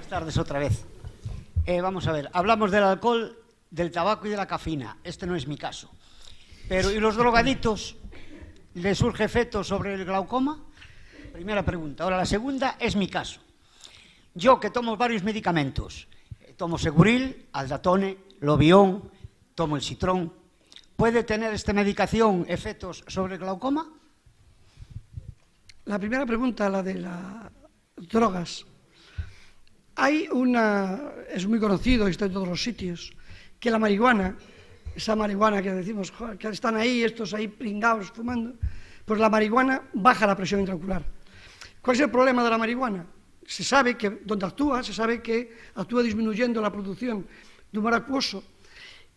Buenas tardes otra vez. Vamos a ver, hablamos del alcohol, del tabaco y de la cafeína. Este no es mi caso. Pero, ¿y los drogaditos? ¿Les surge efecto sobre el glaucoma? Primera pregunta. Ahora, la segunda es mi caso. Yo, que tomo varios medicamentos, tomo Seguril, Aldatone, Lobión, tomo el Citrón, ¿puede tener esta medicación efectos sobre el glaucoma? La primera pregunta, la de las drogas. Es muy conocido y está en todos los sitios, que la marihuana, esa marihuana que decimos, joder, que están ahí, estos ahí pringados fumando, pues la marihuana baja la presión intraocular. ¿Cuál es el problema de la marihuana? Se sabe que donde actúa, se sabe que actúa disminuyendo la producción de humor acuoso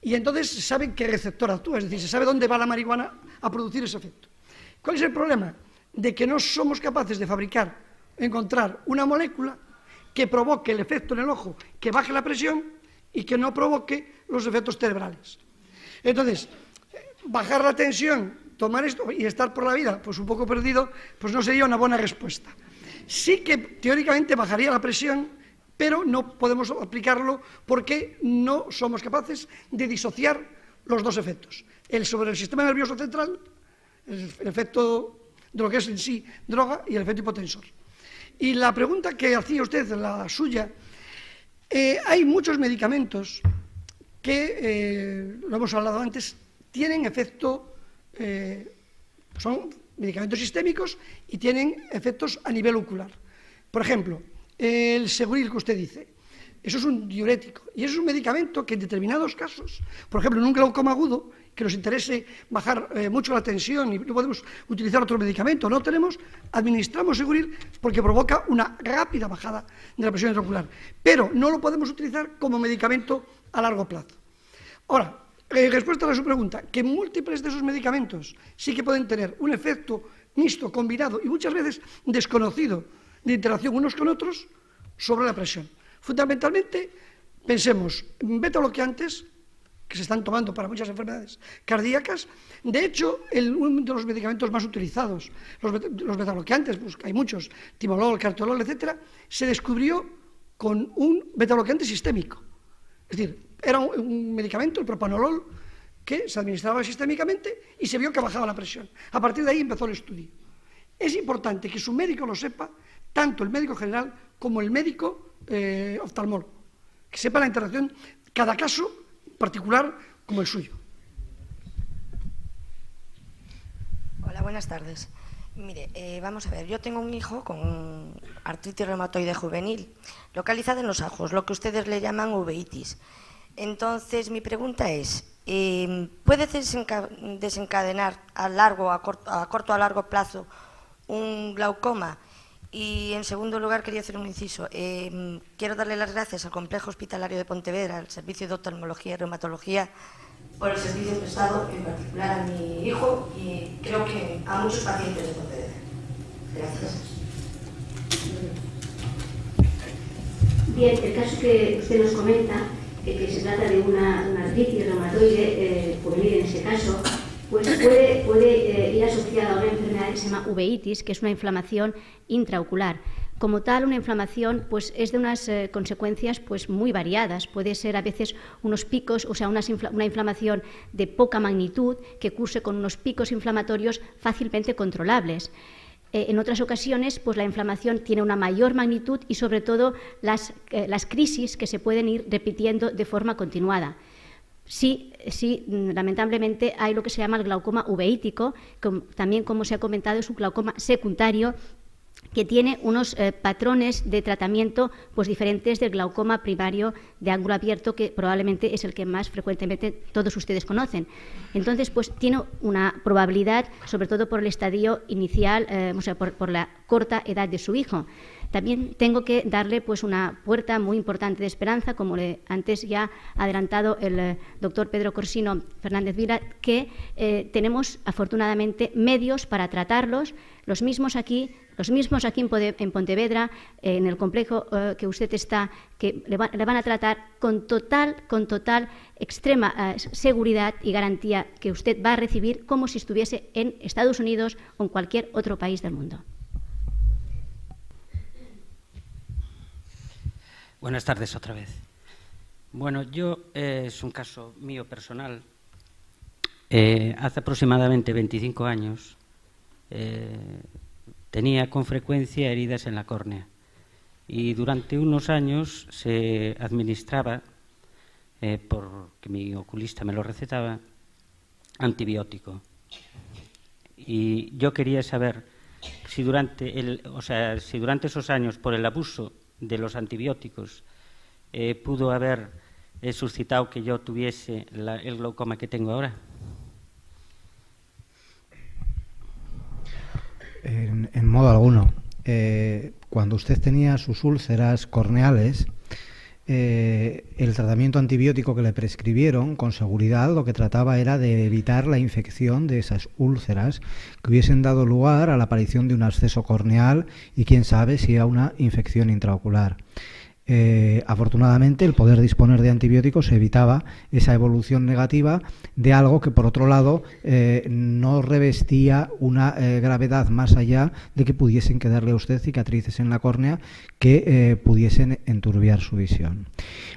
y entonces se sabe qué receptor actúa, es decir, se sabe dónde va la marihuana a producir ese efecto. ¿Cuál es el problema? De que no somos capaces de encontrar una molécula que provoque el efecto en el ojo, que baje la presión y que no provoque los efectos cerebrales. Entonces, bajar la tensión, tomar esto y estar por la vida pues un poco perdido, pues no sería una buena respuesta. Sí que teóricamente bajaría la presión, pero no podemos aplicarlo porque no somos capaces de disociar los dos efectos. El sobre el sistema nervioso central, el efecto de lo que es en sí droga y el efecto hipotensor. Y la pregunta que hacía usted, la suya, hay muchos medicamentos que, lo hemos hablado antes, tienen efecto, son medicamentos sistémicos y tienen efectos a nivel ocular. Por ejemplo, el Seguril que usted dice, eso es un diurético y eso es un medicamento que en determinados casos, por ejemplo, en un glaucoma agudo, que nos interese bajar mucho la tensión y no podemos utilizar otro medicamento, administramos Seguril porque provoca una rápida bajada de la presión intraocular, pero no lo podemos utilizar como medicamento a largo plazo. Ahora, respuesta a su pregunta, que múltiples de esos medicamentos sí que pueden tener un efecto mixto, combinado y muchas veces desconocido de interacción unos con otros sobre la presión. Fundamentalmente, pensemos en beta-bloqueantes, que se están tomando para muchas enfermedades cardíacas. De hecho, uno de los medicamentos más utilizados, los beta-bloqueantes, pues hay muchos, timolol, cartolol, etcétera, se descubrió con un beta-bloqueante sistémico. Es decir, era un medicamento, el propanolol, que se administraba sistémicamente y se vio que bajaba la presión. A partir de ahí empezó el estudio. Es importante que su médico lo sepa, tanto el médico general como el médico oftalmólogo, que sepa la interacción, cada caso particular como el suyo. Hola, buenas tardes. Mire, vamos a ver, yo tengo un hijo con artritis reumatoide juvenil, localizada en los ojos, lo que ustedes le llaman uveitis. Entonces, mi pregunta es, ¿puede desencadenar a corto o a largo plazo un glaucoma? Y, en segundo lugar, quería hacer un inciso. Quiero darle las gracias al Complejo Hospitalario de Pontevedra, al Servicio de Oftalmología y Reumatología, por el servicio prestado, en particular a mi hijo y creo que a muchos pacientes de Pontevedra. Gracias. Bien, el caso que usted nos comenta, que se trata de una artritis reumatoide juvenil en ese caso, pues puede ir asociada a una enfermedad que se llama uveitis, que es una inflamación intraocular. Como tal, una inflamación pues, es de unas consecuencias pues, muy variadas. Puede ser a veces unos picos, o sea, una inflamación de poca magnitud que curse con unos picos inflamatorios fácilmente controlables. En otras ocasiones, pues la inflamación tiene una mayor magnitud y, sobre todo, las crisis que se pueden ir repitiendo de forma continuada. Sí, lamentablemente hay lo que se llama el glaucoma uveítico, también, como se ha comentado, es un glaucoma secundario que tiene unos patrones de tratamiento pues, diferentes del glaucoma primario de ángulo abierto, que probablemente es el que más frecuentemente todos ustedes conocen. Entonces, pues tiene una probabilidad, sobre todo por el estadio inicial, o sea, por la corta edad de su hijo. También tengo que darle pues, una puerta muy importante de esperanza, como antes ya ha adelantado el doctor Pedro Corsino Fernández Vila, que tenemos afortunadamente medios para tratarlos, los mismos aquí en Pontevedra, en el complejo que usted está, que le van a tratar con total extrema seguridad y garantía, que usted va a recibir como si estuviese en Estados Unidos o en cualquier otro país del mundo. Buenas tardes otra vez. Bueno, yo es un caso mío personal. Hace aproximadamente 25 años tenía con frecuencia heridas en la córnea y durante unos años se administraba, porque mi oculista me lo recetaba, antibiótico. Y yo quería saber si durante esos años, por el abuso de los antibióticos, pudo haber suscitado que yo tuviese el glaucoma que tengo ahora. En modo alguno. Cuando usted tenía sus úlceras corneales, el tratamiento antibiótico que le prescribieron, con seguridad, lo que trataba era de evitar la infección de esas úlceras que hubiesen dado lugar a la aparición de un absceso corneal y quién sabe si a una infección intraocular. Afortunadamente, el poder disponer de antibióticos evitaba esa evolución negativa de algo que, por otro lado, no revestía una gravedad más allá de que pudiesen quedarle a usted cicatrices en la córnea que pudiesen enturbiar su visión.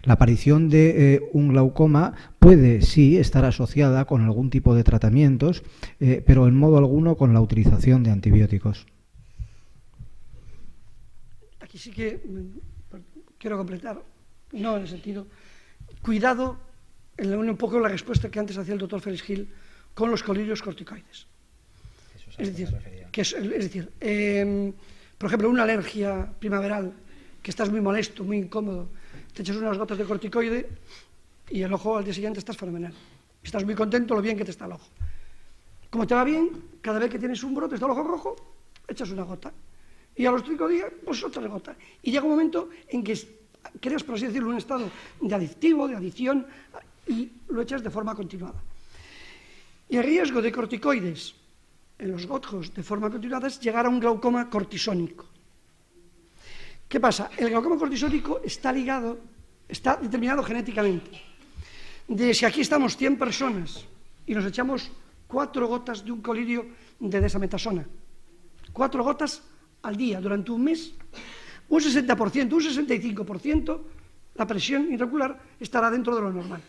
La aparición de un glaucoma puede, sí, estar asociada con algún tipo de tratamientos, pero en modo alguno con la utilización de antibióticos. Aquí sí que quiero completar, no en el sentido, cuidado, un poco la respuesta que antes hacía el doctor Félix Gil con los colirios corticoides. Es decir, por ejemplo, una alergia primaveral, que estás muy molesto, muy incómodo, te echas unas gotas de corticoide y el ojo al día siguiente estás fenomenal. Estás muy contento lo bien que te está el ojo. Como te va bien, cada vez que tienes un brote, está el ojo rojo, echas una gota. Y a los 5 días, pues otra gota. Y llega un momento en que creas, por así decirlo, un estado de adictivo, de adicción, y lo echas de forma continuada. Y el riesgo de corticoides en los ojos de forma continuada es llegar a un glaucoma cortisónico. ¿Qué pasa? El glaucoma cortisónico está determinado genéticamente. De si aquí estamos 100 personas y nos echamos 4 gotas de un colirio de desametasona, 4 gotas al día durante un mes, un 60%, un 65%, la presión intraocular estará dentro de lo normal.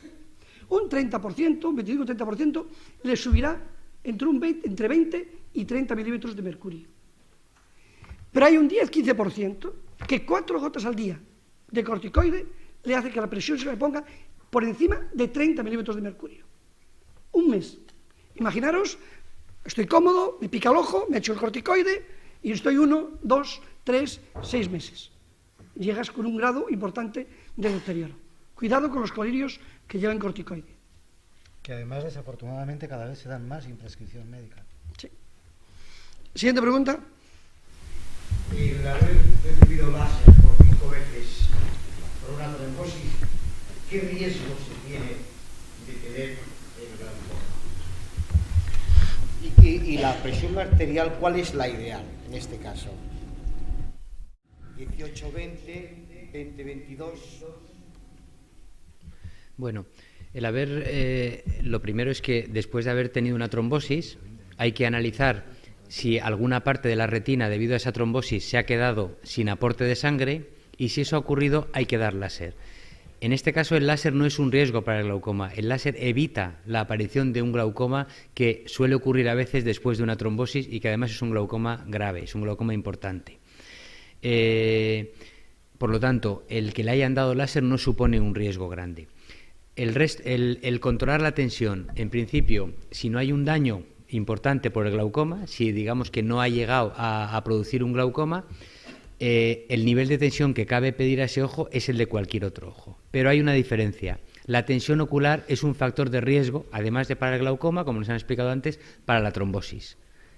Un 30%, un 25-30% le subirá entre 20 y 30 milímetros de mercurio. Pero hay un 10-15% que 4 gotas al día de corticoide le hace que la presión se le ponga por encima de 30 milímetros de mercurio. Un mes. Imaginaros, estoy cómodo, me pica el ojo, me echo el corticoide y estoy 1, 2, 3, 6 meses. Llegas con un grado importante de deterioro. Cuidado con los colirios que llevan corticoide. Que además, desafortunadamente, cada vez se dan más sin prescripción médica. Sí. Siguiente pregunta. El haber recibido láser por 5 veces por una trombosis, ¿qué riesgo se tiene de tener el glaucoma? Y la presión arterial, ¿cuál es la ideal en este caso? 18-20, 20-22. Bueno, lo primero es que después de haber tenido una trombosis hay que analizar si alguna parte de la retina debido a esa trombosis se ha quedado sin aporte de sangre y si eso ha ocurrido hay que dar láser. En este caso el láser no es un riesgo para el glaucoma, el láser evita la aparición de un glaucoma que suele ocurrir a veces después de una trombosis y que además es un glaucoma grave, es un glaucoma importante. Por lo tanto, el que le hayan dado láser no supone un riesgo grande. El controlar la tensión, en principio, si no hay un daño importante por el glaucoma, si digamos que no ha llegado a producir un glaucoma, el nivel de tensión que cabe pedir a ese ojo es el de cualquier otro ojo. Pero hay una diferencia. La tensión ocular es un factor de riesgo, además de para el glaucoma, como nos han explicado antes, para la trombosis.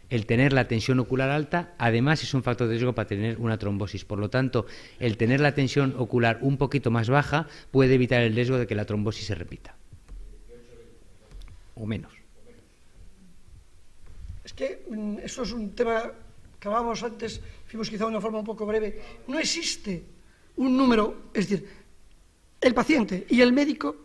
El tener la tensión ocular alta, además, es un factor de riesgo para tener una trombosis. Por lo tanto, el tener la tensión ocular un poquito más baja puede evitar el riesgo de que la trombosis se repita. O menos. Es que eso es un tema que hablábamos antes, fuimos quizá de una forma un poco breve. No existe un número, es decir, el paciente y el médico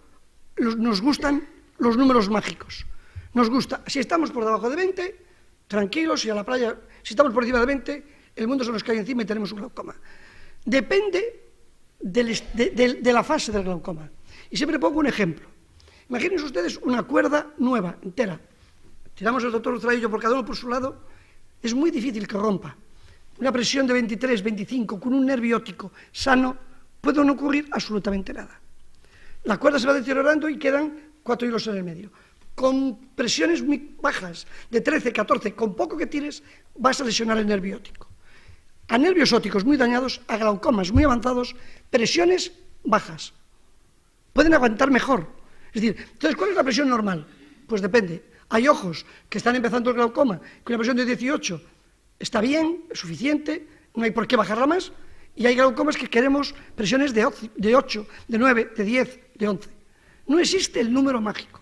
nos gustan los números mágicos. Nos gusta, si estamos por debajo de 20, tranquilos, y a la playa, si estamos por encima de 20, el mundo se nos cae encima y tenemos un glaucoma. Depende de la fase del glaucoma. Y siempre pongo un ejemplo. Imagínense ustedes una cuerda nueva, entera. Tiramos el doctor Ultraillo por cada uno por su lado, es muy difícil que rompa. Una presión de 23, 25, con un nervio óptico sano, puede no ocurrir absolutamente nada. La cuerda se va deteriorando y quedan 4 hilos en el medio. Con presiones muy bajas, de 13, 14, con poco que tires, vas a lesionar el nervio óptico. A nervios ópticos muy dañados, a glaucomas muy avanzados, presiones bajas. Pueden aguantar mejor. Es decir, entonces, ¿cuál es la presión normal? Pues depende. Hay ojos que están empezando el glaucoma con una presión de 18, está bien, es suficiente, no hay por qué bajarla más, y hay glaucomas que queremos presiones de 8, de 9, de 10, de 11. No existe el número mágico.